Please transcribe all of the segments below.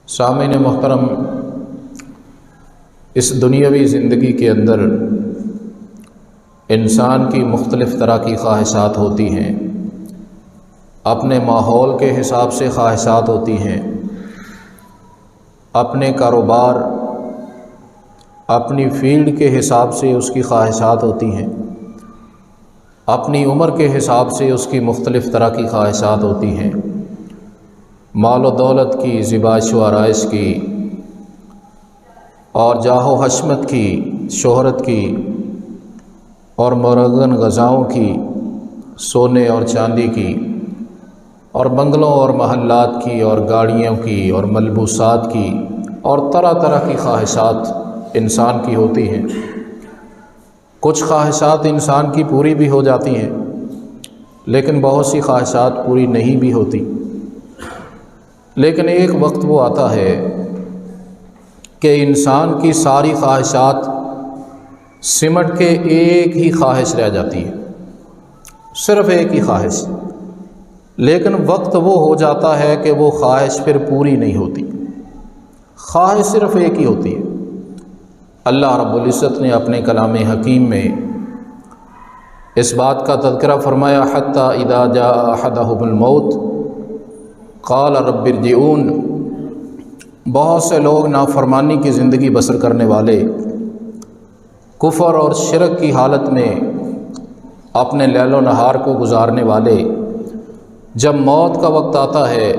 سامعین محترم، اس دنیاوی زندگی کے اندر انسان کی مختلف طرح کی خواہشات ہوتی ہیں۔ اپنے ماحول کے حساب سے خواہشات ہوتی ہیں، اپنے کاروبار، اپنی فیلڈ کے حساب سے اس کی خواہشات ہوتی ہیں، اپنی عمر کے حساب سے اس کی مختلف طرح کی خواہشات ہوتی ہیں، مال و دولت کی، زیبائش و آرائش کی، اور جاہ و حشمت کی، شہرت کی، اور مرغن غذاؤں کی، سونے اور چاندی کی، اور بنگلوں اور محلات کی، اور گاڑیوں کی، اور ملبوسات کی، اور طرح طرح کی خواہشات انسان کی ہوتی ہیں۔ کچھ خواہشات انسان کی پوری بھی ہو جاتی ہیں، لیکن بہت سی خواہشات پوری نہیں بھی ہوتی۔ لیکن ایک وقت وہ آتا ہے کہ انسان کی ساری خواہشات سمٹ کے ایک ہی خواہش رہ جاتی ہے، صرف ایک ہی خواہش، لیکن وقت وہ ہو جاتا ہے کہ وہ خواہش پھر پوری نہیں ہوتی، خواہش صرف ایک ہی ہوتی ہے۔ اللہ رب العزت نے اپنے کلام حکیم میں اس بات کا تذکرہ فرمایا، حتی اذا جاء احدهم الموت قال رب ارجعون۔ بہت سے لوگ نافرمانی کی زندگی بسر کرنے والے، کفر اور شرک کی حالت میں اپنے لیل و نہار کو گزارنے والے، جب موت کا وقت آتا ہے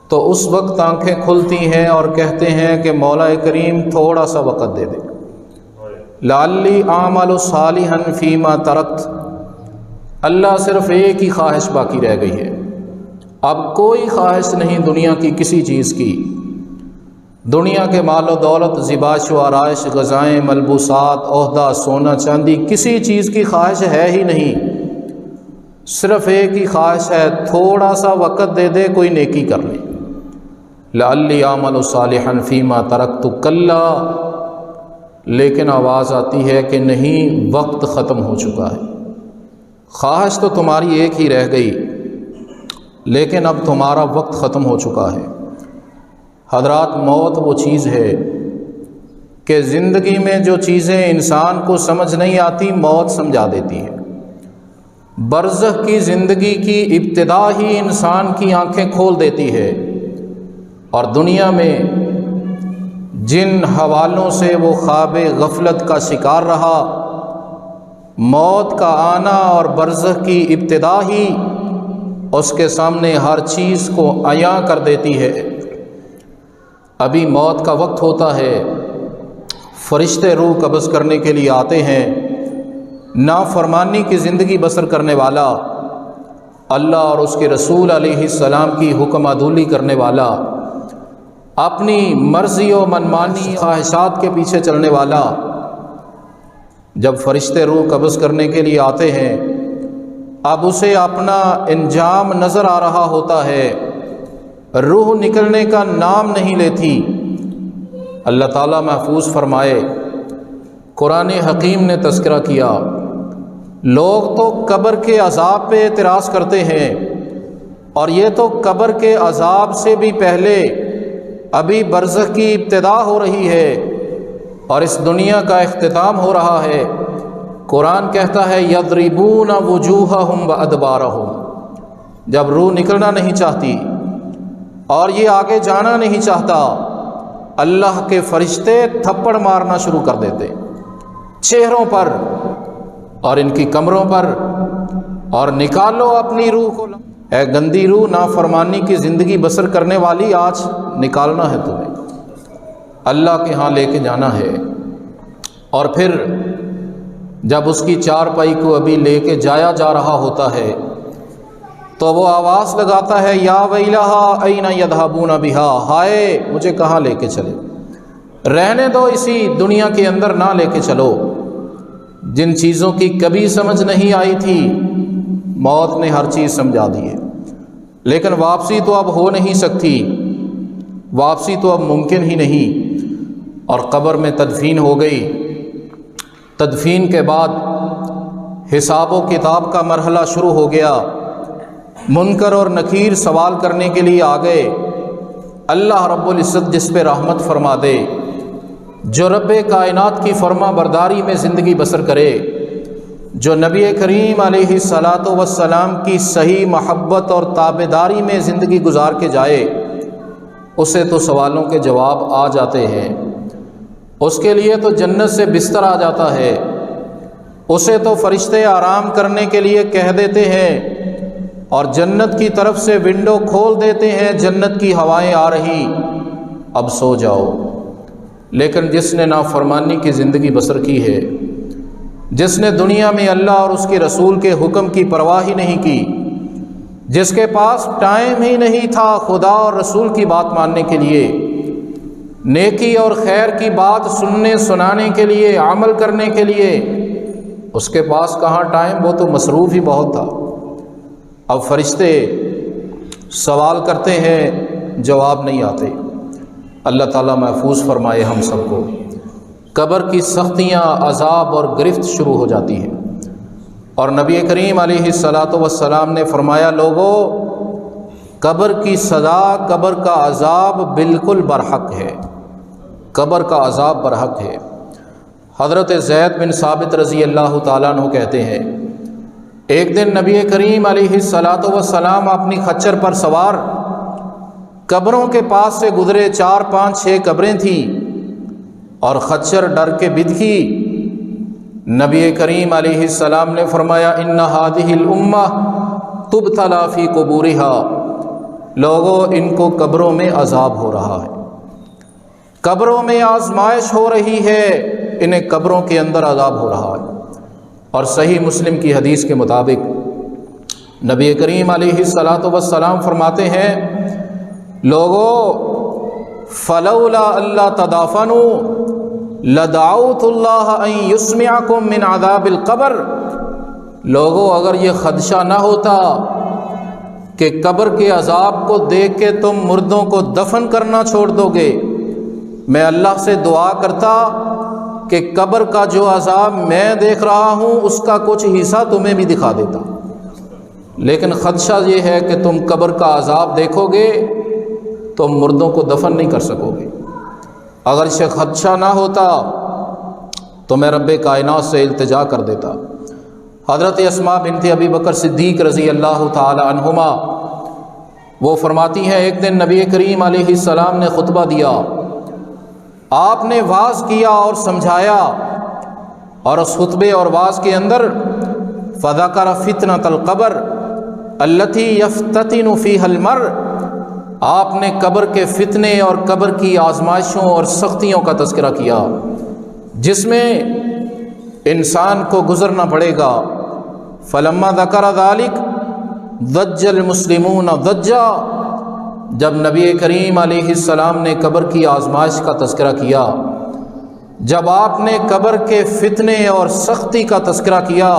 تو اس وقت آنکھیں کھلتی ہیں اور کہتے ہیں کہ مولا کریم تھوڑا سا وقت دے دے، لعلی اعمل صالحا فیما ترکت۔ اللہ صرف ایک ہی خواہش باقی رہ گئی ہے، اب کوئی خواہش نہیں دنیا کی کسی چیز کی، دنیا کے مال و دولت، زیبائش و آرائش، غذائیں، ملبوسات، عہدہ، سونا چاندی، کسی چیز کی خواہش ہے ہی نہیں، صرف ایک ہی خواہش ہے، تھوڑا سا وقت دے دے، کوئی نیکی کر لے، لعلی اعمل صالحا فیما ترکت کلا۔ لیکن آواز آتی ہے کہ نہیں، وقت ختم ہو چکا ہے، خواہش تو تمہاری ایک ہی رہ گئی، لیکن اب تمہارا وقت ختم ہو چکا ہے۔ حضرات، موت وہ چیز ہے کہ زندگی میں جو چیزیں انسان کو سمجھ نہیں آتی، موت سمجھا دیتی ہے۔ برزخ کی زندگی کی ابتدا ہی انسان کی آنکھیں کھول دیتی ہے، اور دنیا میں جن حوالوں سے وہ خواب غفلت کا شکار رہا، موت کا آنا اور برزخ کی ابتدا ہی اس کے سامنے ہر چیز کو عیاں کر دیتی ہے۔ ابھی موت کا وقت ہوتا ہے، فرشتے روح قبض کرنے کے لیے آتے ہیں، نافرمانی کی زندگی بسر کرنے والا، اللہ اور اس کے رسول علیہ السلام کی حکم عدولی کرنے والا، اپنی مرضی و منمانی خواہشات کے پیچھے چلنے والا، جب فرشتے روح قبض کرنے کے لیے آتے ہیں، اب اسے اپنا انجام نظر آ رہا ہوتا ہے، روح نکلنے کا نام نہیں لیتی۔ اللہ تعالیٰ محفوظ فرمائے، قرآن حکیم نے تذکرہ کیا، لوگ تو قبر کے عذاب پہ اعتراض کرتے ہیں، اور یہ تو قبر کے عذاب سے بھی پہلے ابھی برزخ کی ابتدا ہو رہی ہے اور اس دنیا کا اختتام ہو رہا ہے۔ قرآن کہتا ہے یضربون وجوہہم وادبارہم، جب روح نکلنا نہیں چاہتی اور یہ آگے جانا نہیں چاہتا، اللہ کے فرشتے تھپڑ مارنا شروع کر دیتے چہروں پر اور ان کی کمروں پر، اور نکالو اپنی روح کو، اے گندی روح، نافرمانی کی زندگی بسر کرنے والی، آج نکالنا ہے تمہیں، اللہ کے ہاں لے کے جانا ہے۔ اور پھر جب اس کی چارپائی کو ابھی لے کے جایا جا رہا ہوتا ہے تو وہ آواز لگاتا ہے، یا ویلہا این یذھبون بہا، ہائے مجھے کہاں لے کے چلے، رہنے دو اسی دنیا کے اندر، نہ لے کے چلو۔ جن چیزوں کی کبھی سمجھ نہیں آئی تھی، موت نے ہر چیز سمجھا دی ہے، لیکن واپسی تو اب ہو نہیں سکتی، واپسی تو اب ممکن ہی نہیں، اور قبر میں تدفین ہو گئی۔ تدفین کے بعد حساب و کتاب کا مرحلہ شروع ہو گیا، منکر اور نکیر سوال کرنے کے لیے آ گئے، اللہ رب العزت جس پہ رحمت فرما دے، جو رب کائنات کی فرما برداری میں زندگی بسر کرے، جو نبی کریم علیہ الصلاۃ والسلام کی صحیح محبت اور تابعداری میں زندگی گزار کے جائے، اسے تو سوالوں کے جواب آ جاتے ہیں، اس کے لیے تو جنت سے بستر آ جاتا ہے، اسے تو فرشتے آرام کرنے کے لیے کہہ دیتے ہیں اور جنت کی طرف سے ونڈو کھول دیتے ہیں، جنت کی ہوائیں آ رہی، اب سو جاؤ۔ لیکن جس نے نافرمانی کی زندگی بسر کی ہے، جس نے دنیا میں اللہ اور اس کے رسول کے حکم کی پرواہ ہی نہیں کی، جس کے پاس ٹائم ہی نہیں تھا خدا اور رسول کی بات ماننے کے لیے، نیکی اور خیر کی بات سننے سنانے کے لیے، عمل کرنے کے لیے، اس کے پاس کہاں ٹائم، وہ تو مصروف ہی بہت تھا۔ اب فرشتے سوال کرتے ہیں، جواب نہیں آتے۔ اللہ تعالیٰ محفوظ فرمائے ہم سب کو۔ قبر کی سختیاں، عذاب اور گرفت شروع ہو جاتی ہیں، اور نبی کریم علیہ الصلاۃ والسلام نے فرمایا، لوگو قبر کی سزا، قبر کا عذاب بالکل برحق ہے، قبر کا عذاب برحق ہے۔ حضرت زید بن ثابت رضی اللہ تعالیٰ عنہ کہتے ہیں، ایک دن نبی کریم علیہ الصلاۃ والسلام اپنی خچر پر سوار قبروں کے پاس سے گزرے، 4 5 6 قبریں تھیں اور خچر ڈر کے بدکی۔ نبی کریم علیہ السلام نے فرمایا، ان هذه الامہ تبتلی فی قبورها، لوگوں ان کو قبروں میں عذاب ہو رہا ہے، قبروں میں آزمائش ہو رہی ہے، انہیں قبروں کے اندر عذاب ہو رہا ہے۔ اور صحیح مسلم کی حدیث کے مطابق نبی کریم علیہ الصلاۃ والسلام فرماتے ہیں، لوگوں فلولا اللہ تدافنوا لدعوت اللہ ان یسمعکم من عذاب القبر، لوگوں اگر یہ خدشہ نہ ہوتا کہ قبر کے عذاب کو دیکھ کے تم مردوں کو دفن کرنا چھوڑ دو گے، میں اللہ سے دعا کرتا کہ قبر کا جو عذاب میں دیکھ رہا ہوں اس کا کچھ حصہ تمہیں بھی دکھا دیتا، لیکن خدشہ یہ ہے کہ تم قبر کا عذاب دیکھو گے تم مردوں کو دفن نہیں کر سکو گے۔ اگر یہ خدشہ نہ ہوتا تو میں رب کائنات سے التجا کر دیتا۔ حضرت اسماء بنت ابی بکر صدیق رضی اللہ تعالی عنہما وہ فرماتی ہیں، ایک دن نبی کریم علیہ السلام نے خطبہ دیا، آپ نے واعظ کیا اور سمجھایا، اور اس خطبے اور واعظ کے اندر فذکر فتنۃ القبر التی یفتتن فیہا المرء، آپ نے قبر کے فتنے اور قبر کی آزمائشوں اور سختیوں کا تذکرہ کیا جس میں انسان کو گزرنا پڑے گا۔ فلما ذکر ذلک ضج المسلمون ضجا، جب نبی کریم علیہ السلام نے قبر کی آزمائش کا تذکرہ کیا، جب آپ نے قبر کے فتنے اور سختی کا تذکرہ کیا،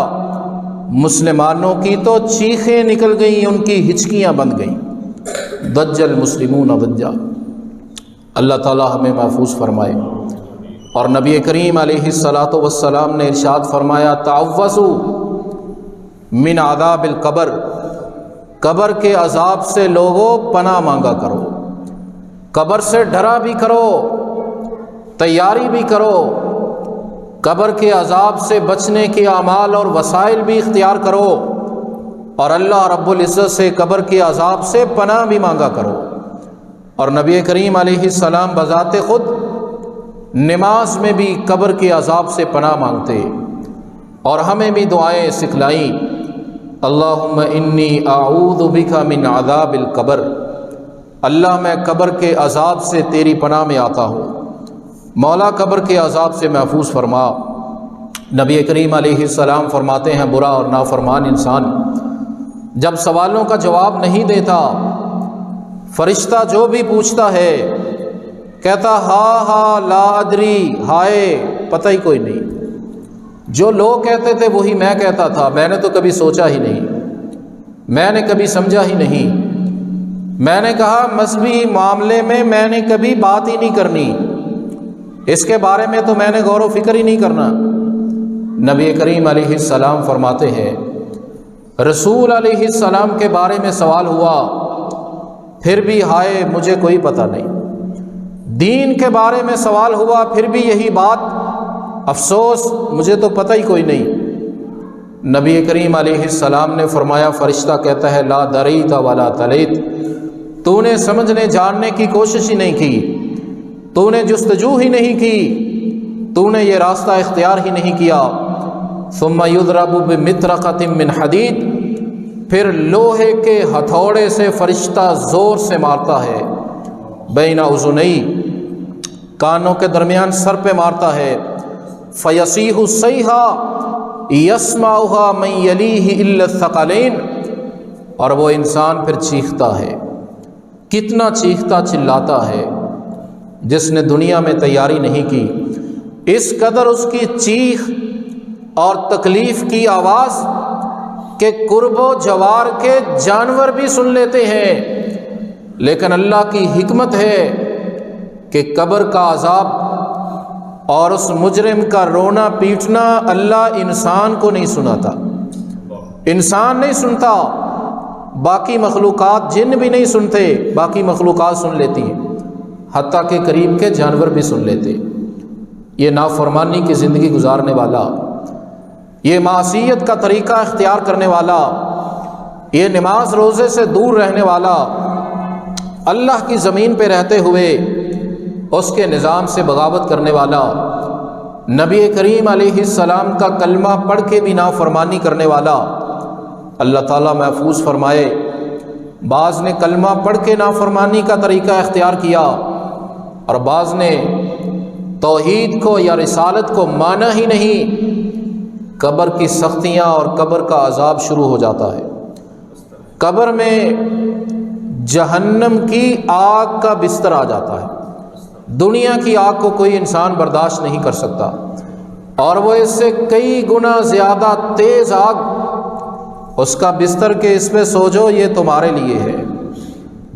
مسلمانوں کی تو چیخیں نکل گئیں، ان کی ہچکیاں بند گئیں۔ ضج المسلمون ضجا، اللہ تعالی ہمیں محفوظ فرمائے۔ اور نبی کریم علیہ الصلاۃ والسلام نے ارشاد فرمایا، تعوذوا من عذاب القبر، قبر کے عذاب سے لوگوں پناہ مانگا کرو، قبر سے ڈرا بھی کرو، تیاری بھی کرو، قبر کے عذاب سے بچنے کے اعمال اور وسائل بھی اختیار کرو، اور اللہ رب العزت سے قبر کے عذاب سے پناہ بھی مانگا کرو۔ اور نبی کریم علیہ السلام بذات خود نماز میں بھی قبر کے عذاب سے پناہ مانگتے، اور ہمیں بھی دعائیں سکھلائیں، اللہم انی اعوذ بک من عذاب القبر، اللہ میں قبر کے عذاب سے تیری پناہ میں آتا ہوں، مولا قبر کے عذاب سے محفوظ فرما۔ نبی کریم علیہ السلام فرماتے ہیں، برا اور نافرمان انسان جب سوالوں کا جواب نہیں دیتا، فرشتہ جو بھی پوچھتا ہے کہتا ہا لا ادری، ہائے پتہ ہی کوئی نہیں، جو لوگ کہتے تھے وہی میں کہتا تھا، میں نے تو کبھی سوچا ہی نہیں، میں نے کبھی سمجھا ہی نہیں، میں نے کہا مذہبی معاملے میں میں نے کبھی بات ہی نہیں کرنی، اس کے بارے میں تو میں نے غور و فکر ہی نہیں کرنا۔ نبی کریم علیہ السلام فرماتے ہیں، رسول علیہ السلام کے بارے میں سوال ہوا پھر بھی ہائے مجھے کوئی پتہ نہیں، دین کے بارے میں سوال ہوا پھر بھی یہی بات، افسوس مجھے تو پتہ ہی کوئی نہیں۔ نبی کریم علیہ السلام نے فرمایا، فرشتہ کہتا ہے لا دریت ولا تلیت، تو نے سمجھنے جاننے کی کوشش ہی نہیں کی، تو نے جستجو ہی نہیں کی، تو نے یہ راستہ اختیار ہی نہیں کیا۔ ثم یضرب بمطرقۃ من حدید، پھر لوہے کے ہتھوڑے سے فرشتہ زور سے مارتا ہے، بین اذنی، کانوں کے درمیان سر پہ مارتا ہے، فیصیح الصیحہ یسمعها من یلیہ الا الثقلین، اور وہ انسان پھر چیختا ہے، کتنا چیختا چلاتا ہے جس نے دنیا میں تیاری نہیں کی، اس قدر اس کی چیخ اور تکلیف کی آواز کہ قرب و جوار کے جانور بھی سن لیتے ہیں۔ لیکن اللہ کی حکمت ہے کہ قبر کا عذاب اور اس مجرم کا رونا پیٹنا اللہ انسان کو نہیں سناتا، انسان نہیں سنتا، باقی مخلوقات جن بھی نہیں سنتے، باقی مخلوقات سن لیتی ہیں، حتیٰ کہ قریب کے جانور بھی سن لیتے۔ یہ نافرمانی کی زندگی گزارنے والا، یہ معصیت کا طریقہ اختیار کرنے والا، یہ نماز روزے سے دور رہنے والا، اللہ کی زمین پہ رہتے ہوئے اس کے نظام سے بغاوت کرنے والا، نبی کریم علیہ السلام کا کلمہ پڑھ کے بھی نافرمانی کرنے والا، اللہ تعالیٰ محفوظ فرمائے۔ بعض نے کلمہ پڑھ کے نافرمانی کا طریقہ اختیار کیا اور بعض نے توحید کو یا رسالت کو مانا ہی نہیں، قبر کی سختیاں اور قبر کا عذاب شروع ہو جاتا ہے۔ قبر میں جہنم کی آگ کا بستر آ جاتا ہے، دنیا کی آگ کو کوئی انسان برداشت نہیں کر سکتا، اور وہ اس سے کئی گنا زیادہ تیز آگ، اس کا بستر کہ اس پہ سو جاؤ یہ تمہارے لیے ہے۔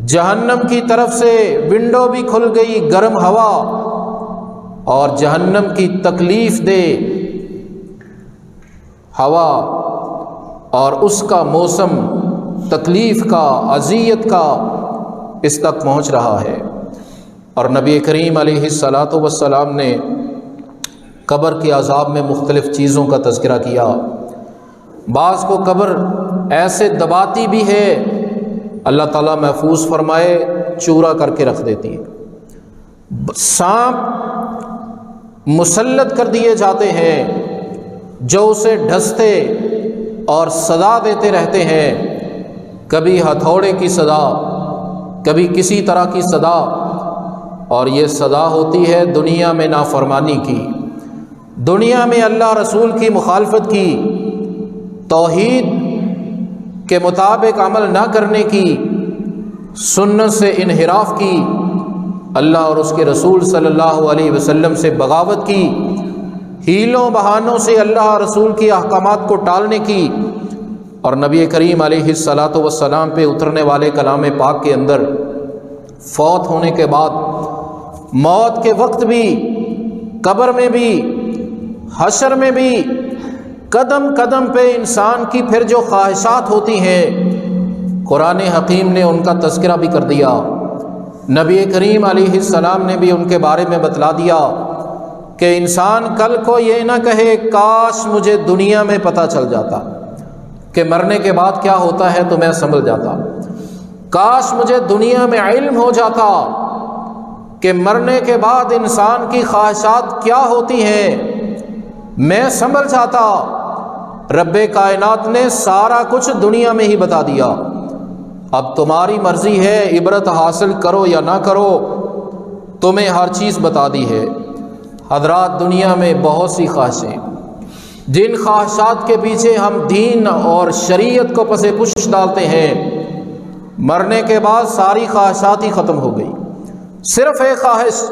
جہنم کی طرف سے ونڈو بھی کھل گئی، گرم ہوا، اور جہنم کی تکلیف دہ ہوا اور اس کا موسم تکلیف کا، اذیت کا اس تک پہنچ رہا ہے۔ اور نبی کریم علیہ السلام نے قبر کے عذاب میں مختلف چیزوں کا تذکرہ کیا۔ بعض کو قبر ایسے دباتی بھی ہے، اللہ تعالیٰ محفوظ فرمائے، چورا کر کے رکھ دیتی ہے۔ سانپ مسلط کر دیے جاتے ہیں جو اسے ڈھستے اور صدا دیتے رہتے ہیں، کبھی ہتھوڑے کی صدا، کبھی کسی طرح کی صدا، اور یہ صدا ہوتی ہے دنیا میں نافرمانی کی، دنیا میں اللہ رسول کی مخالفت کی، توحید کے مطابق عمل نہ کرنے کی، سنت سے انحراف کی، اللہ اور اس کے رسول صلی اللہ علیہ وسلم سے بغاوت کی، ہیلوں بہانوں سے اللہ رسول کی احکامات کو ٹالنے کی، اور نبی کریم علیہ السلام پہ اترنے والے کلام پاک کے اندر فوت ہونے کے بعد، موت کے وقت بھی، قبر میں بھی، حشر میں بھی، قدم قدم پہ انسان کی پھر جو خواہشات ہوتی ہیں، قرآن حکیم نے ان کا تذکرہ بھی کر دیا، نبی کریم علیہ السلام نے بھی ان کے بارے میں بتلا دیا کہ انسان کل کو یہ نہ کہے کاش مجھے دنیا میں پتہ چل جاتا کہ مرنے کے بعد کیا ہوتا ہے تو میں سمجھ جاتا، کاش مجھے دنیا میں علم ہو جاتا کہ مرنے کے بعد انسان کی خواہشات کیا ہوتی ہیں، میں سمجھ جاتا۔ رب کائنات نے سارا کچھ دنیا میں ہی بتا دیا، اب تمہاری مرضی ہے عبرت حاصل کرو یا نہ کرو، تمہیں ہر چیز بتا دی ہے۔ حضرات، دنیا میں بہت سی خواہشیں، جن خواہشات کے پیچھے ہم دین اور شریعت کو پس پش ڈالتے ہیں، مرنے کے بعد ساری خواہشات ہی ختم ہو گئی، صرف ایک خواہش،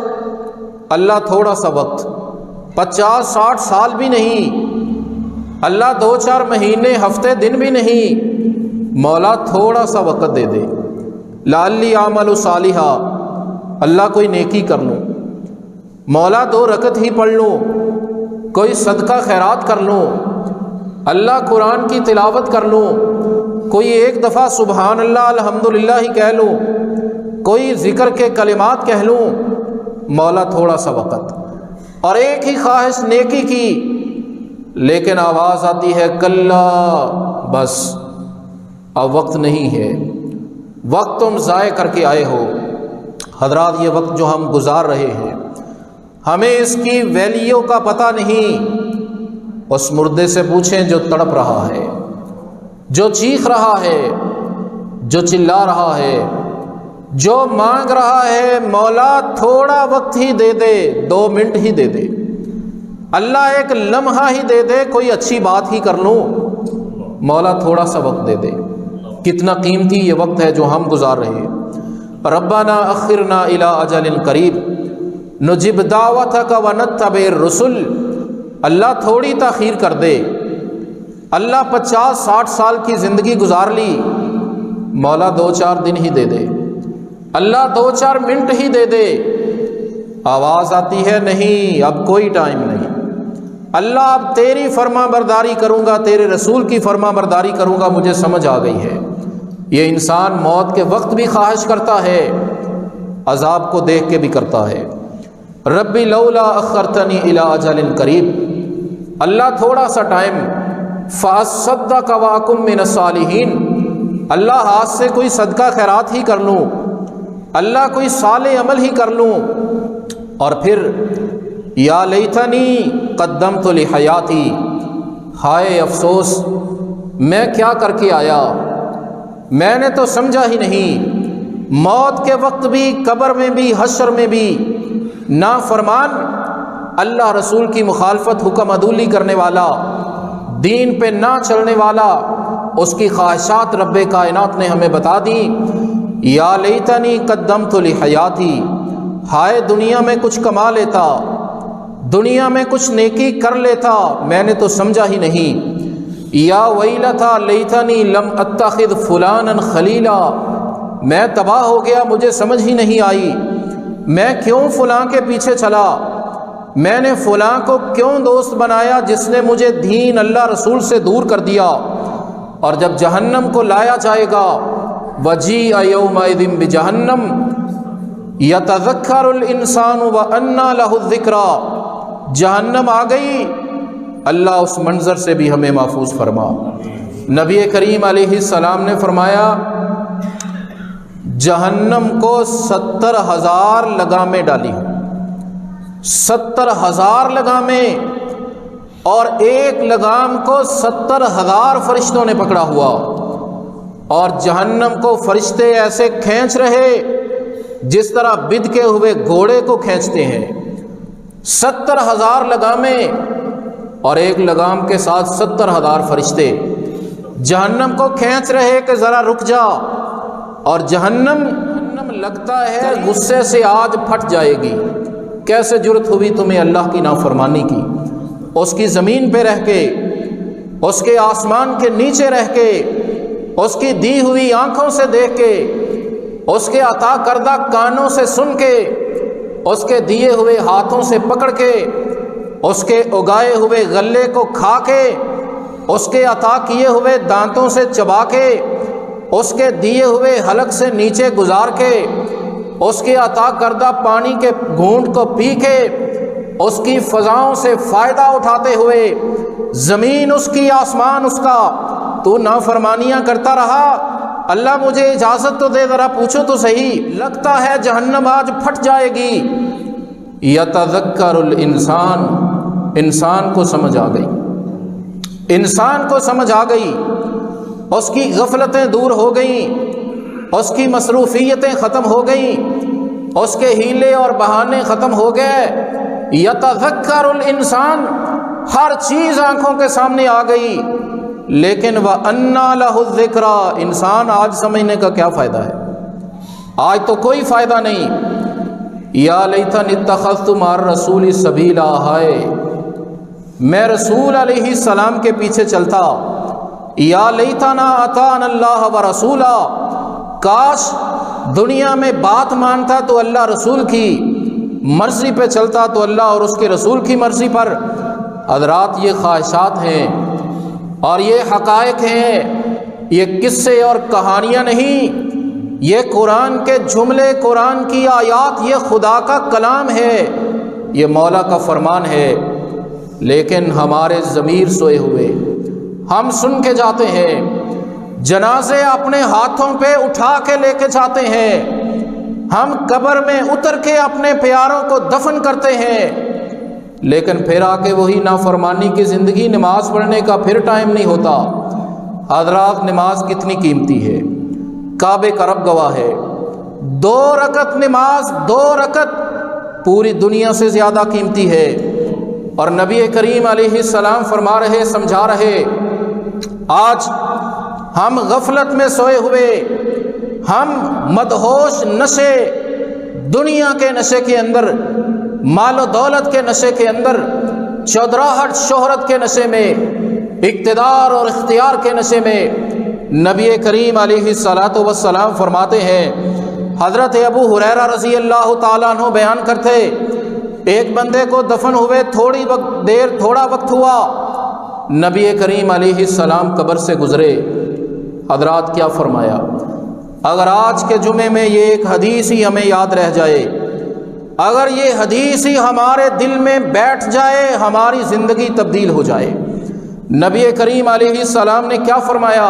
اللہ تھوڑا سا وقت، 50-60 سال بھی نہیں، اللہ 2-4 مہینے، ہفتے، دن بھی نہیں، مولا تھوڑا سا وقت دے دے، لعلی اعمل صالحا، اللہ کوئی نیکی کر لوں، مولا 2 رکعت ہی پڑھ لوں، کوئی صدقہ خیرات کر لوں، اللہ قرآن کی تلاوت کر لوں، کوئی ایک دفعہ سبحان اللہ الحمدللہ ہی کہہ لوں، کوئی ذکر کے کلمات کہہ لوں، مولا تھوڑا سا وقت، اور ایک ہی خواہش نیکی کی، لیکن آواز آتی ہے کلا، بس اب وقت نہیں ہے، وقت تم ضائع کر کے آئے ہو۔ حضرات، یہ وقت جو ہم گزار رہے ہیں ہمیں اس کی ویلیو کا پتہ نہیں۔ اس مردے سے پوچھیں جو تڑپ رہا ہے، جو چیخ رہا ہے، جو چلا رہا ہے، جو مانگ رہا ہے مولا تھوڑا وقت ہی دے دے، 2 منٹ ہی دے دے، اللہ ایک لمحہ ہی دے دے، کوئی اچھی بات ہی کر لوں، مولا تھوڑا سا وقت دے دے۔ کتنا قیمتی یہ وقت ہے جو ہم گزار رہے ہیں۔ ربنا اخرنا الی اجل قریب نجب دعوتک ونتبع الرسل، اللہ تھوڑی تاخیر کر دے، اللہ 50-60 سال کی زندگی گزار لی، مولا 2-4 دن ہی دے دے، اللہ 2-4 منٹ ہی دے دے۔ آواز آتی ہے نہیں، اب کوئی ٹائم نہیں، اللہ اب تیری فرما برداری کروں گا، تیرے رسول کی فرما برداری کروں گا، مجھے سمجھ آ گئی ہے۔ یہ انسان موت کے وقت بھی خواہش کرتا ہے، عذاب کو دیکھ کے بھی کرتا ہے۔ ربی لولا اخرتنی الی اجل قریب، اللہ تھوڑا سا ٹائم، فاصدق واکن من الصالحین، اللہ ہاتھ سے کوئی صدقہ خیرات ہی کر لوں، اللہ کوئی صالح عمل ہی کر لوں، اور پھر یا لیتنی قدمت لحیاتی، ہائے افسوس میں کیا کر کے آیا، میں نے تو سمجھا ہی نہیں۔ موت کے وقت بھی، قبر میں بھی، حشر میں بھی نافرمان، اللہ رسول کی مخالفت، حکم عدولی کرنے والا، دین پہ نہ چلنے والا، اس کی خواہشات رب کائنات نے ہمیں بتا دی۔ یا لیتنی قدمت لحیاتی، ہائے دنیا میں کچھ کما لیتا، دنیا میں کچھ نیکی کر لیتا، میں نے تو سمجھا ہی نہیں۔ یا ویلتا لیتنی لم اتخذ فلانا خلیلا، میں تباہ ہو گیا، مجھے سمجھ ہی نہیں آئی میں کیوں فلاں کے پیچھے چلا، میں نے فلاں کو کیوں دوست بنایا جس نے مجھے دین اللہ رسول سے دور کر دیا۔ اور جب جہنم کو لایا جائے گا، وجیء یومئذ بجہنم یتذکر الانسان وانى له الذکریٰ، جہنم آ گئی، اللہ اس منظر سے بھی ہمیں محفوظ فرما۔ نبی کریم علیہ السلام نے فرمایا جہنم کو 70,000 لگامیں ڈالی ہوں، 70,000 لگامیں، اور ایک لگام کو 70,000 فرشتوں نے پکڑا ہوا، اور جہنم کو فرشتے ایسے کھینچ رہے جس طرح بدکے ہوئے گھوڑے کو کھینچتے ہیں۔ 70,000 لگامیں اور ایک لگام کے ساتھ 70,000 فرشتے جہنم کو کھینچ رہے کہ ذرا رک جا، اور جہنم لگتا ہے غصے سے آج پھٹ جائے گی، کیسے جرت ہوئی تمہیں اللہ کی نافرمانی کی، اس کی زمین پہ رہ کے، اس کے آسمان کے نیچے رہ کے، اس کی دی ہوئی آنکھوں سے دیکھ کے، اس کے عطا کردہ کانوں سے سن کے، اس کے دیے ہوئے ہاتھوں سے پکڑ کے، اس کے اگائے ہوئے غلے کو کھا کے، اس کے عطا کیے ہوئے دانتوں سے چبا کے، اس کے دیے ہوئے حلق سے نیچے گزار کے، اس کے عطا کردہ پانی کے گھونٹ کو پی کے، اس کی فضاؤں سے فائدہ اٹھاتے ہوئے، زمین اس کی، آسمان اس کا، تو نافرمانیاں کرتا رہا، اللہ مجھے اجازت تو دے، ذرا پوچھو تو صحیح، لگتا ہے جہنم آج پھٹ جائے گی۔ یتذکر الانسان، انسان کو سمجھ آ گئی، انسان کو سمجھ آ گئی، اس کی غفلتیں دور ہو گئیں، اس کی مصروفیتیں ختم ہو گئیں، اس کے ہیلے اور بہانے ختم ہو گئے۔ یتذکر الانسان، ہر چیز آنکھوں کے سامنے آ گئی، لیکن وَأَنَّىٰ لَهُ الذِّكْرَىٰ، انسان آج سمجھنے کا کیا فائدہ ہے، آج تو کوئی فائدہ نہیں۔ یا لیتنی اتخذت مع الرسول سبیلا، ہائے میں رسول علیہ السلام کے پیچھے چلتا۔ یا لیتنا اطعنا اللہ ورسولہ، کاش دنیا میں بات مانتا تو اللہ رسول کی مرضی پہ چلتا، تو اللہ اور اس کے رسول کی مرضی پر۔ حضرات یہ خواہشات ہیں اور یہ حقائق ہیں، یہ قصے اور کہانیاں نہیں، یہ قرآن کے جملے، قرآن کی آیات، یہ خدا کا کلام ہے، یہ مولا کا فرمان ہے، لیکن ہمارے ضمیر سوئے ہوئے، ہم سن کے جاتے ہیں، جنازے اپنے ہاتھوں پہ اٹھا کے لے کے جاتے ہیں، ہم قبر میں اتر کے اپنے پیاروں کو دفن کرتے ہیں، لیکن پھر آ کے وہی نافرمانی کی زندگی، نماز پڑھنے کا پھر ٹائم نہیں ہوتا۔ حضرات نماز کتنی قیمتی ہے، کعبے کا رب گواہ ہے، 2 رکعت نماز، 2 رکعت پوری دنیا سے زیادہ قیمتی ہے۔ اور نبی کریم علیہ السلام فرما رہے، سمجھا رہے، آج ہم غفلت میں سوئے ہوئے، ہم مدہوش نشے، دنیا کے نشے کے اندر، مال و دولت کے نشے کے اندر، چودراہٹ شہرت کے نشے میں، اقتدار اور اختیار کے نشے میں، نبی کریم علیہ السلام فرماتے ہیں، حضرت ابو ہریرہ رضی اللہ تعالیٰ عنہ بیان کرتے، ایک بندے کو دفن ہوئے تھوڑا وقت ہوا، نبی کریم علیہ السلام قبر سے گزرے۔ حضرات کیا فرمایا؟ اگر آج کے جمعے میں یہ ایک حدیث ہی ہمیں یاد رہ جائے، اگر یہ حدیث ہی ہمارے دل میں بیٹھ جائے، ہماری زندگی تبدیل ہو جائے۔ نبی کریم علیہ السلام نے کیا فرمایا؟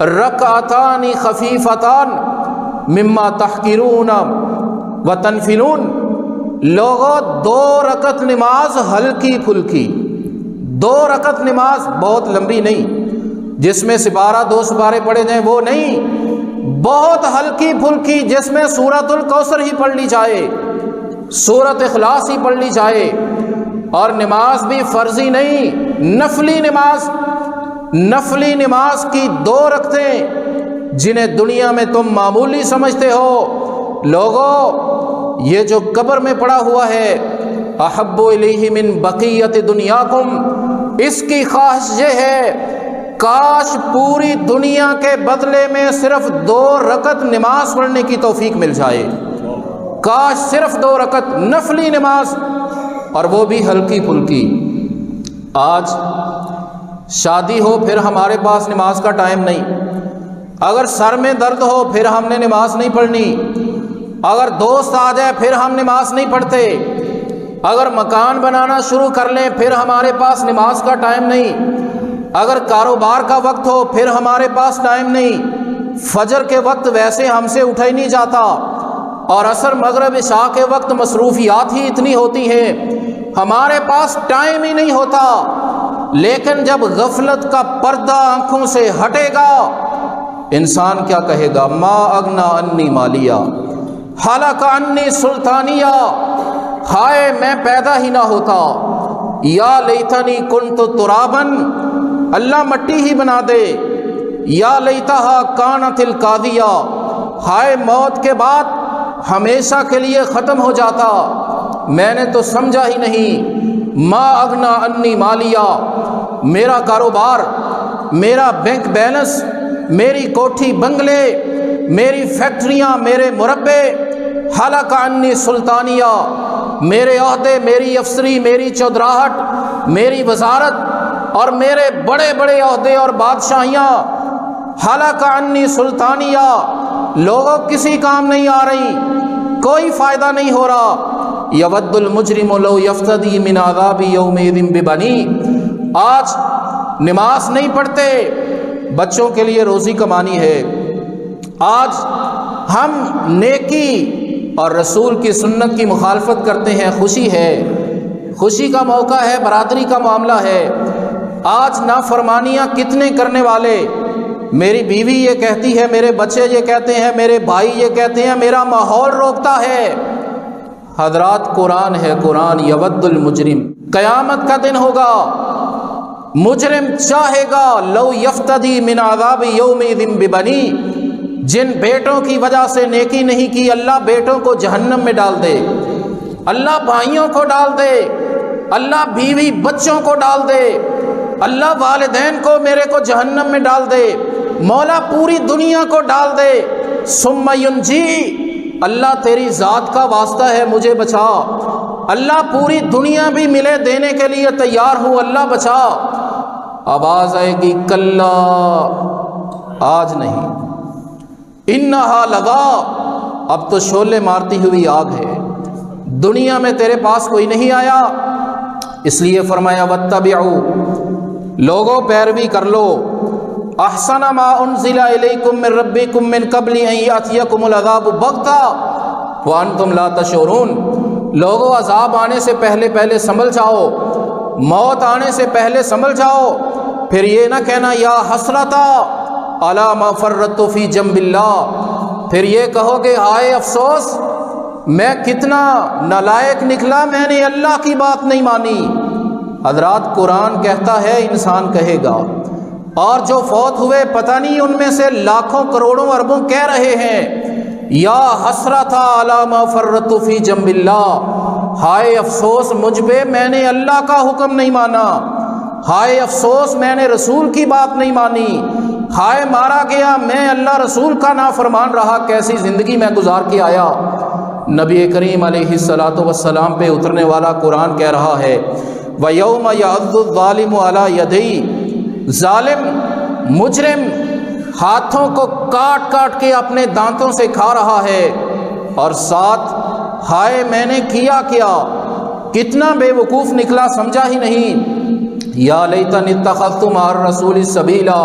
رکعتان خفیفتان مما تحقرون وتنفلون، لوگوں 2 رکعت نماز ہلکی پھلکی، 2 رکعت نماز بہت لمبی نہیں جس میں سپارہ 2 سپارے پڑھے جائیں، وہ نہیں، بہت ہلکی پھلکی جس میں سورۃ الکوثر ہی پڑھ لی جائے، سورۃ اخلاص ہی پڑھ لی جائے، اور نماز بھی فرضی نہیں، نفلی نماز، نفلی نماز کی 2 رکعتیں جنہیں دنیا میں تم معمولی سمجھتے ہو، لوگوں یہ جو قبر میں پڑا ہوا ہے، احب الیہ من بقیت دنیاکم، اس کی خواہش یہ ہے کاش پوری دنیا کے بدلے میں صرف 2 رکعت نماز پڑھنے کی توفیق مل جائے، کاش صرف 2 رکعت نفلی نماز، اور وہ بھی ہلکی پھلکی۔ آج شادی ہو پھر ہمارے پاس نماز کا ٹائم نہیں، اگر سر میں درد ہو پھر ہم نے نماز نہیں پڑھنی، اگر دوست آ جائے پھر ہم نماز نہیں پڑھتے، اگر مکان بنانا شروع کر لیں پھر ہمارے پاس نماز کا ٹائم نہیں، اگر کاروبار کا وقت ہو پھر ہمارے پاس ٹائم نہیں، فجر کے وقت ویسے ہم سے اٹھا ہی نہیں جاتا، اور عصر مغرب عشاء کے وقت مصروفیات ہی اتنی ہوتی ہیں، ہمارے پاس ٹائم ہی نہیں ہوتا۔ لیکن جب غفلت کا پردہ آنکھوں سے ہٹے گا، انسان کیا کہے گا؟ ما اغنا انی مالیہ ہلاک انی سلطانیہ، ہائے میں پیدا ہی نہ ہوتا، یا لیتنی کنت ترابا، اللہ مٹی ہی بنا دے، یا لیتہا کانت القاضیہ، ہائے موت کے بعد ہمیشہ کے لیے ختم ہو جاتا، میں نے تو سمجھا ہی نہیں۔ ما اغنا انی مالیہ، میرا کاروبار، میرا بینک بیلنس، میری کوٹھی بنگلے، میری فیکٹریاں، میرے مربے، ہلاک انی سلطانیہ، میرے عہدے، میری افسری، میری چودراہٹ، میری وزارت اور میرے بڑے بڑے عہدے اور بادشاہیاں، ہلاک انی سلطانیہ، لوگوں کسی کام نہیں آ رہی، کوئی فائدہ نہیں ہو رہا۔ یود المجرم لو یفتدی من عذاب یومئذ ببنی، آج نماز نہیں پڑھتے، بچوں کے لیے روزی کمانی ہے، آج ہم نیکی اور رسول کی سنت کی مخالفت کرتے ہیں، خوشی ہے، خوشی کا موقع ہے، برادری کا معاملہ ہے، آج نافرمانیاں کتنے کرنے والے، میری بیوی یہ کہتی ہے، میرے بچے یہ کہتے ہیں، میرے بھائی یہ کہتے ہیں، میرا ماحول روکتا ہے۔ حضرات قرآن ہے، قرآن، یود المجرم، قیامت کا دن ہوگا، مجرم چاہے گا لو یفتدی من عذاب یومئذ ببنی، جن بیٹوں کی وجہ سے نیکی نہیں کی، اللہ بیٹوں کو جہنم میں ڈال دے، اللہ بھائیوں کو ڈال دے، اللہ بیوی بچوں کو ڈال دے، اللہ والدین کو میرے کو جہنم میں ڈال دے، مولا پوری دنیا کو ڈال دے، ثم ینجی، اللہ تیری ذات کا واسطہ ہے مجھے بچا، اللہ پوری دنیا بھی ملے دینے کے لیے تیار ہوں، اللہ بچا۔ آواز آئے گی کلا، آج نہیں، انہا لگا، اب تو شعلے مارتی ہوئی آگ ہے، دنیا میں تیرے پاس کوئی نہیں آیا، اس لیے فرمایا واتبعوا، لوگوں پیروی کر لو، احسن ما انزل الیکم من ربکم من قبل ان یاتیکم العذاب بغتہ وانتم لا تشعرون، لوگوں عذاب آنے سے پہلے پہلے سنبھل جاؤ، موت آنے سے پہلے سنبھل جاؤ، پھر یہ نہ کہنا یا حسرتا علی ما فرطت فی جنب اللہ، پھر یہ کہو کہ ہائے افسوس میں کتنا نالائق نکلا، میں نے اللہ کی بات نہیں مانی۔ حضرات قرآن کہتا ہے، انسان کہے گا، اور جو فوت ہوئے پتہ نہیں ان میں سے لاکھوں کروڑوں اربوں کہہ رہے ہیں یا حسرت علی ما فرطت فی جنب اللہ، ہائے افسوس مجھ پہ، میں نے اللہ کا حکم نہیں مانا، ہائے افسوس میں نے رسول کی بات نہیں مانی، ہائے مارا گیا میں اللہ رسول کا نافرمان رہا، کیسی زندگی میں گزار کے آیا۔ نبی کریم علیہ الصلاۃ والسلام پہ اترنے والا قرآن کہہ رہا ہے وَيَوْمَ يَعَضُّ الظَّالِمُ عَلَى يَدَيْهِ، ظالم مجرم ہاتھوں کو کاٹ کاٹ کے اپنے دانتوں سے کھا رہا ہے، اور ساتھ ہائے میں نے کیا کیا، کتنا بے وقوف نکلا سمجھا ہی نہیں، یا لیتنی اتخذت مع الرسول سبیلا،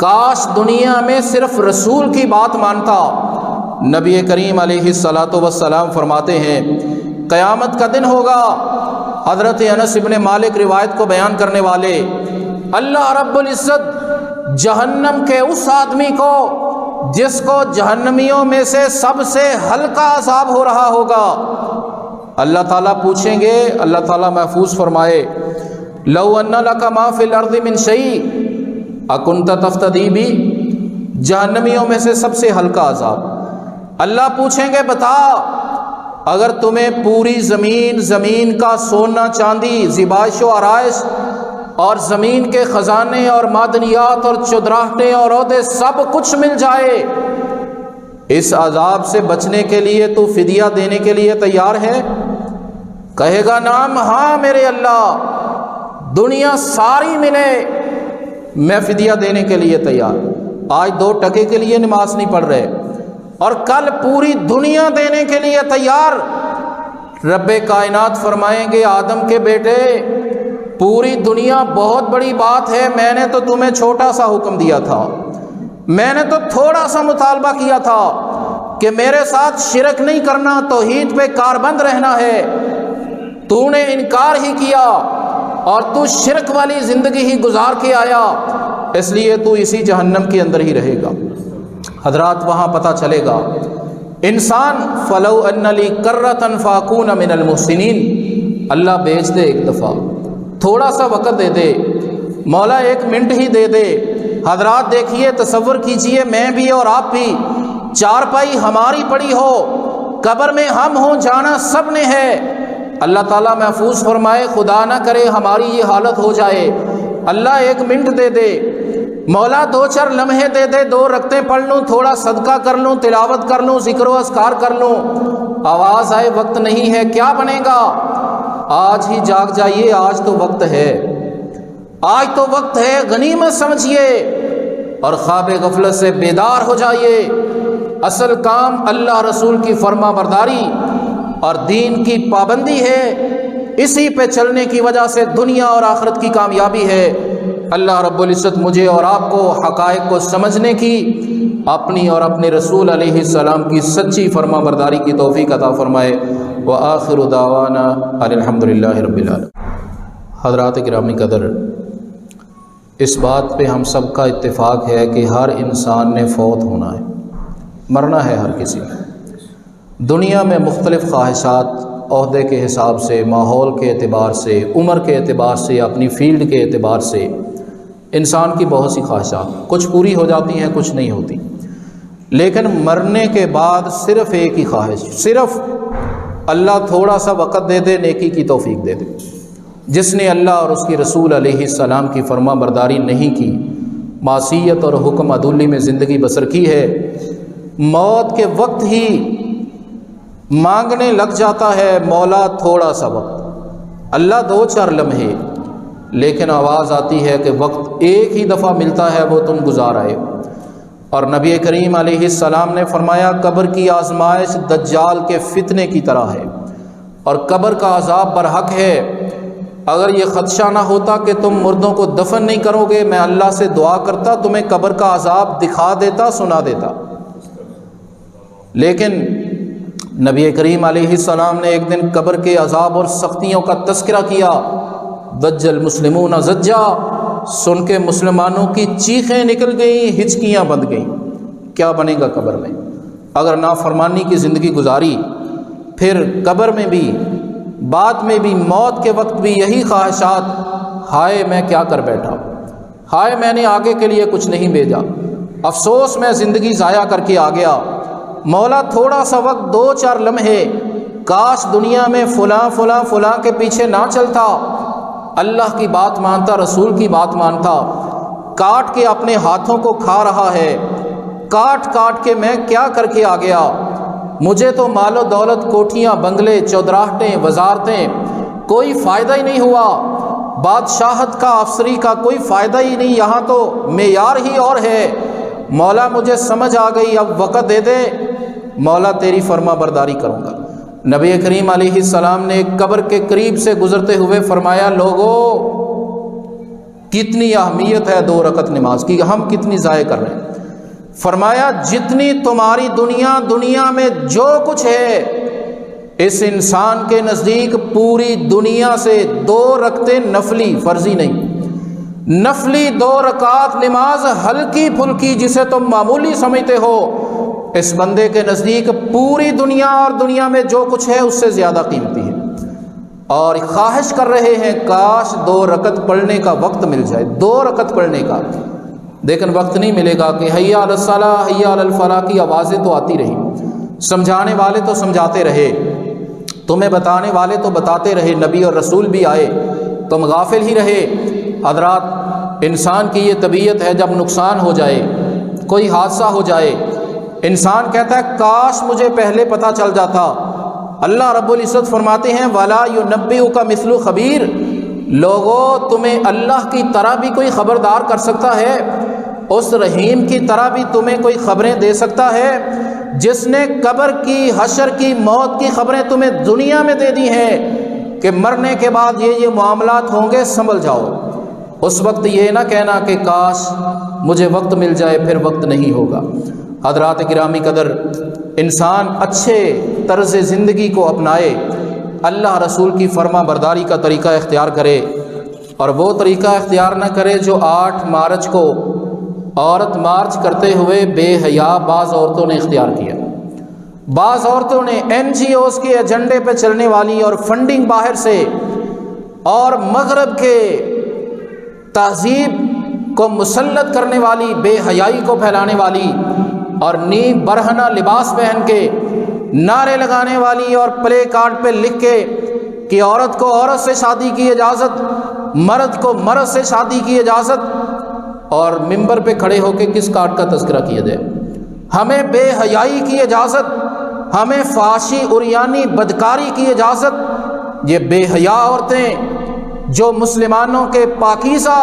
کاش دنیا میں صرف رسول کی بات مانتا۔ نبی کریم علیہ الصلاۃ والسلام فرماتے ہیں قیامت کا دن ہوگا، حضرت انس بن مالک روایت کو بیان کرنے والے، اللہ رب العزت جہنم کے اس آدمی کو جس کو جہنمیوں میں سے سب سے ہلکا عذاب ہو رہا ہوگا، اللہ تعالیٰ پوچھیں گے، اللہ تعالیٰ محفوظ فرمائے لو ان لک ما فی الارض من شیء اکنت تفتدی بی، جہنمیوں میں سے سب سے ہلکا عذاب، اللہ پوچھیں گے بتا اگر تمہیں پوری زمین کا سونا چاندی زیبائش و آرائش اور زمین کے خزانے اور معدنیات اور چودراہٹیں اور عہدے سب کچھ مل جائے، اس عذاب سے بچنے کے لیے تو فدیہ دینے کے لیے تیار ہے؟ کہے گا نام ہاں میرے اللہ، دنیا ساری ملے میں فدیہ دینے کے لیے تیار، آج 2 ٹکے کے لیے نماز نہیں پڑھ رہے اور کل پوری دنیا دینے کے لیے تیار۔ رب کائنات فرمائیں گے آدم کے بیٹے پوری دنیا بہت بڑی بات ہے، میں نے تو تمہیں چھوٹا سا حکم دیا تھا، میں نے تو تھوڑا سا مطالبہ کیا تھا کہ میرے ساتھ شرک نہیں کرنا، توحید پہ کاربند رہنا ہے، تو نے انکار ہی کیا اور تو شرک والی زندگی ہی گزار کے آیا، اس لیے تو اسی جہنم کے اندر ہی رہے گا۔ حضرات وہاں پتہ چلے گا انسان فلو ان لی کرۃ فاکون من المحسنین، اللہ بیچ دے ایک دفعہ، تھوڑا سا وقت دے دے، مولا 1 منٹ ہی دے دے۔ حضرات دیکھیے، تصور کیجئے میں بھی اور آپ بھی، چارپائی ہماری پڑی ہو، قبر میں ہم ہوں، جانا سب نے ہے، اللہ تعالیٰ محفوظ فرمائے خدا نہ کرے ہماری یہ حالت ہو جائے، اللہ 1 منٹ دے دے، مولا 2-4 لمحے دے دے، 2 رکعتیں پڑھ لوں، تھوڑا صدقہ کر لوں، تلاوت کر لوں، ذکر و اذکار کر لوں، آواز آئے وقت نہیں ہے، کیا بنے گا؟ آج ہی جاگ جائیے، آج تو وقت ہے، آج تو وقت ہے، غنیمت سمجھیے اور خواب غفلت سے بیدار ہو جائیے۔ اصل کام اللہ رسول کی فرما برداری اور دین کی پابندی ہے، اسی پہ چلنے کی وجہ سے دنیا اور آخرت کی کامیابی ہے۔ اللہ رب العزت مجھے اور آپ کو حقائق کو سمجھنے کی، اپنی اور اپنے رسول علیہ السلام کی سچی فرما برداری کی توفیق عطا فرمائے۔ وآخر دعوانا الحمدللہ رب العالمین۔ حضرات گرامی قدر، اس بات پہ ہم سب کا اتفاق ہے کہ ہر انسان نے فوت ہونا ہے، مرنا ہے ہر کسی نے۔ دنیا میں مختلف خواہشات، عہدے کے حساب سے، ماحول کے اعتبار سے، عمر کے اعتبار سے، اپنی فیلڈ کے اعتبار سے انسان کی بہت سی خواہشات، کچھ پوری ہو جاتی ہیں، کچھ نہیں ہوتی، لیکن مرنے کے بعد صرف ایک ہی خواہش، صرف اللہ تھوڑا سا وقت دے دے، نیکی کی توفیق دے دے۔ جس نے اللہ اور اس کی رسول علیہ السلام کی فرما برداری نہیں کی، معصیت اور حکم عدولی میں زندگی بسر کی ہے، موت کے وقت ہی مانگنے لگ جاتا ہے مولا تھوڑا سا وقت، اللہ 2-4 لمحے، لیکن آواز آتی ہے کہ وقت ایک ہی دفعہ ملتا ہے، وہ تم گزار آئے۔ اور نبی کریم علیہ السلام نے فرمایا قبر کی آزمائش دجال کے فتنے کی طرح ہے اور قبر کا عذاب برحق ہے۔ اگر یہ خدشہ نہ ہوتا کہ تم مردوں کو دفن نہیں کرو گے، میں اللہ سے دعا کرتا تمہیں قبر کا عذاب دکھا دیتا، سنا دیتا۔ لیکن نبی کریم علیہ السلام نے ایک دن قبر کے عذاب اور سختیوں کا تذکرہ کیا۔ ضج المسلمون زجا، سن کے مسلمانوں کی چیخیں نکل گئیں، ہچکیاں بند گئیں۔ کیا بنے گا قبر میں؟ اگر نافرمانی کی زندگی گزاری، پھر قبر میں بھی، بعد میں بھی، موت کے وقت بھی یہی خواہشات، ہائے میں کیا کر بیٹھا، ہائے میں نے آگے کے لیے کچھ نہیں بھیجا، افسوس میں زندگی ضائع کر کے آ گیا، مولا تھوڑا سا وقت، 2-4 لمحے، کاش دنیا میں فلاں فلاں فلاں کے پیچھے نہ چلتا، اللہ کی بات مانتا، رسول کی بات مانتا۔ کاٹ کے اپنے ہاتھوں کو کھا رہا ہے، کاٹ کاٹ کے میں کیا کر کے آ گیا، مجھے تو مال و دولت، کوٹھیاں، بنگلے، چودراہٹیں، وزارتیں، کوئی فائدہ ہی نہیں ہوا، بادشاہت کا، افسری کا کوئی فائدہ ہی نہیں، یہاں تو معیار ہی اور ہے۔ مولا مجھے سمجھ آ گئی، اب وقت دے دے، مولا تیری فرما برداری کروں گا۔ نبی کریم علیہ السلام نے قبر کے قریب سے گزرتے ہوئے فرمایا، لوگو کتنی اہمیت ہے 2 رکعت نماز کی، ہم کتنی ضائع کر رہے ہیں۔ فرمایا جتنی تمہاری دنیا میں جو کچھ ہے، اس انسان کے نزدیک پوری دنیا سے 2 رکعتیں نفلی، فرضی نہیں، نفلی 2 رکعات نماز ہلکی پھلکی جسے تم معمولی سمجھتے ہو، اس بندے کے نزدیک پوری دنیا اور دنیا میں جو کچھ ہے اس سے زیادہ قیمتی ہے۔ اور خواہش کر رہے ہیں کاش 2 رکعت پڑھنے کا وقت مل جائے، 2 رکعت پڑھنے کا، لیکن وقت نہیں ملے گا کہ حیا علی الصلاۃ حیا علی الفلاح کی آوازیں تو آتی رہی، سمجھانے والے تو سمجھاتے رہے، تمہیں بتانے والے تو بتاتے رہے، نبی اور رسول بھی آئے، تم غافل ہی رہے۔ حضرات، انسان کی یہ طبیعت ہے، جب نقصان ہو جائے، کوئی حادثہ ہو جائے، انسان کہتا ہے کاش مجھے پہلے پتہ چل جاتا۔ اللہ رب العزت فرماتے ہیں وَلَا يُنَبِّئُكَ مِثْلُ خبیر، لوگوں تمہیں اللہ کی طرح بھی کوئی خبردار کر سکتا ہے، اس رحیم کی طرح بھی تمہیں کوئی خبریں دے سکتا ہے، جس نے قبر کی، حشر کی، موت کی خبریں تمہیں دنیا میں دے دی ہیں کہ مرنے کے بعد یہ معاملات ہوں گے، سنبھل جاؤ۔ اس وقت یہ نہ کہنا کہ کاش مجھے وقت مل جائے، پھر وقت نہیں ہوگا۔ حضرات گرامی قدر، انسان اچھے طرز زندگی کو اپنائے، اللہ رسول کی فرما برداری کا طریقہ اختیار کرے، اور وہ طریقہ اختیار نہ کرے جو 8 مارچ کو عورت مارچ کرتے ہوئے بے حیا بعض عورتوں نے اختیار کیا۔ بعض عورتوں نے NGOs کے ایجنڈے پہ چلنے والی اور فنڈنگ باہر سے اور مغرب کے تہذیب کو مسلط کرنے والی، بے حیائی کو پھیلانے والی اور نیب برہنہ لباس پہن کے نعرے لگانے والی اور پلے کارڈ پہ لکھ کے کہ عورت کو عورت سے شادی کی اجازت، مرد کو مرد سے شادی کی اجازت، اور ممبر پہ کھڑے ہو کے کس کارڈ کا تذکرہ کیا جائے، ہمیں بے حیائی کی اجازت، ہمیں فحاشی، عریانی، بدکاری کی اجازت۔ یہ بے حیا عورتیں جو مسلمانوں کے پاکیزہ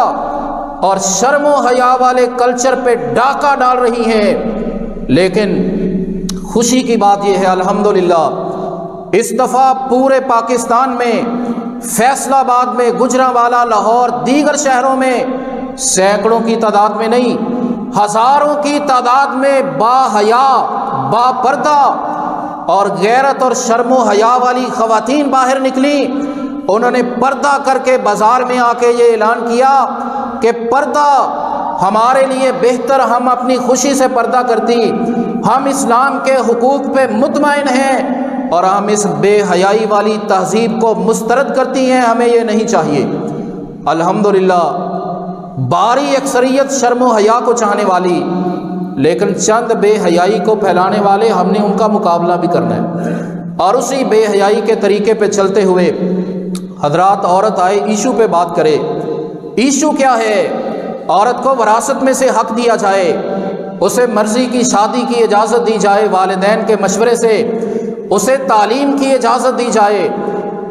اور شرم و حیا والے کلچر پہ ڈاکہ ڈال رہی ہیں۔ لیکن خوشی کی بات یہ ہے الحمدللہ اس دفعہ پورے پاکستان میں، فیصل آباد میں، گجرانوالہ، لاہور، دیگر شہروں میں سینکڑوں کی تعداد میں نہیں، ہزاروں کی تعداد میں با حیا، با پردہ اور غیرت اور شرم و حیا والی خواتین باہر نکلی۔ انہوں نے پردہ کر کے بازار میں آ کے یہ اعلان کیا کہ پردہ ہمارے لیے بہتر، ہم اپنی خوشی سے پردہ کرتی، ہم اسلام کے حقوق پہ مطمئن ہیں اور ہم اس بے حیائی والی تہذیب کو مسترد کرتی ہیں، ہمیں یہ نہیں چاہیے۔ الحمدللہ باری اکثریت شرم و حیا کو چاہنے والی، لیکن چند بے حیائی کو پھیلانے والے، ہم نے ان کا مقابلہ بھی کرنا ہے۔ اور اسی بے حیائی کے طریقے پہ چلتے ہوئے حضرات، عورت آئے ایشو پہ بات کرے۔ ایشو کیا ہے؟ عورت کو وراثت میں سے حق دیا جائے، اسے مرضی کی شادی کی اجازت دی جائے والدین کے مشورے سے، اسے تعلیم کی اجازت دی جائے،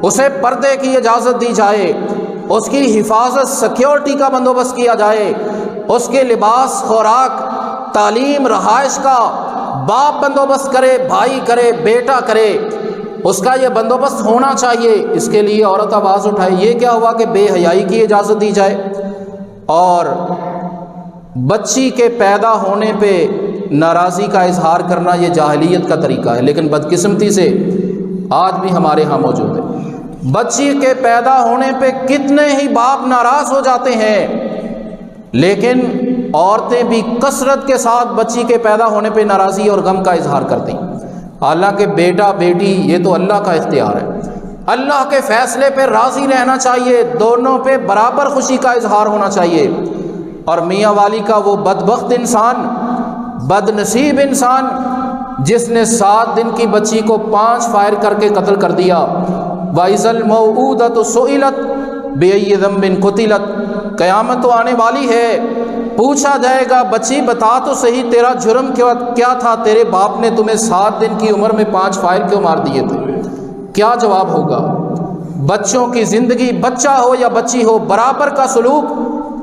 اسے پردے کی اجازت دی جائے، اس کی حفاظت، سیکیورٹی کا بندوبست کیا جائے، اس کے لباس، خوراک تعلیم رہائش کا باپ بندوبست کرے، بھائی کرے، بیٹا کرے، اس کا یہ بندوبست ہونا چاہیے۔ اس کے لیے عورت آواز اٹھائے۔ یہ کیا ہوا کہ بے حیائی کی اجازت دی جائے؟ اور بچی کے پیدا ہونے پہ ناراضی کا اظہار کرنا یہ جاہلیت کا طریقہ ہے، لیکن بدقسمتی سے آج بھی ہمارے ہاں موجود ہے۔ بچی کے پیدا ہونے پہ کتنے ہی باپ ناراض ہو جاتے ہیں، لیکن عورتیں بھی کثرت کے ساتھ بچی کے پیدا ہونے پہ ناراضی اور غم کا اظہار کرتی ہیں۔ حالانکہ بیٹا بیٹی یہ تو اللہ کا اختیار ہے، اللہ کے فیصلے پہ راضی رہنا چاہیے، دونوں پہ برابر خوشی کا اظہار ہونا چاہیے۔ اور میاں والی کا وہ بدبخت انسان، بد نصیب انسان جس نے 7 دن کی بچی کو 5 فائر کر کے قتل کر دیا۔ وَإِذَا الْمَوْءُودَةُ سُئِلَتْ بِأَيِّ ذَنبٍ قُتِلَتْ، قیامت تو آنے والی ہے، پوچھا جائے گا بچی بتا تو صحیح تیرا جرم کیا تھا، تیرے باپ نے تمہیں 7 دن کی عمر میں 5 فائر کیوں مار دیے تھے؟ کیا جواب ہوگا؟ بچوں کی زندگی، بچہ ہو یا بچی ہو، برابر کا سلوک۔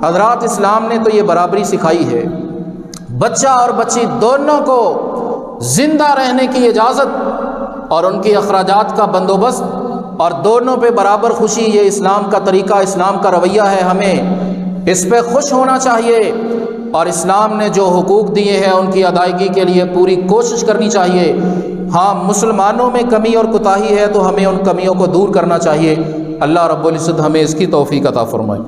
حضرات اسلام نے تو یہ برابری سکھائی ہے، بچہ اور بچی دونوں کو زندہ رہنے کی اجازت اور ان کی اخراجات کا بندوبست، اور دونوں پہ برابر خوشی، یہ اسلام کا طریقہ، اسلام کا رویہ ہے۔ ہمیں اس پہ خوش ہونا چاہیے، اور اسلام نے جو حقوق دیے ہیں ان کی ادائیگی کے لیے پوری کوشش کرنی چاہیے۔ ہاں مسلمانوں میں کمی اور کوتاہی ہے تو ہمیں ان کمیوں کو دور کرنا چاہیے۔ اللہ رب العزت ہمیں اس کی توفیق عطا فرمائے۔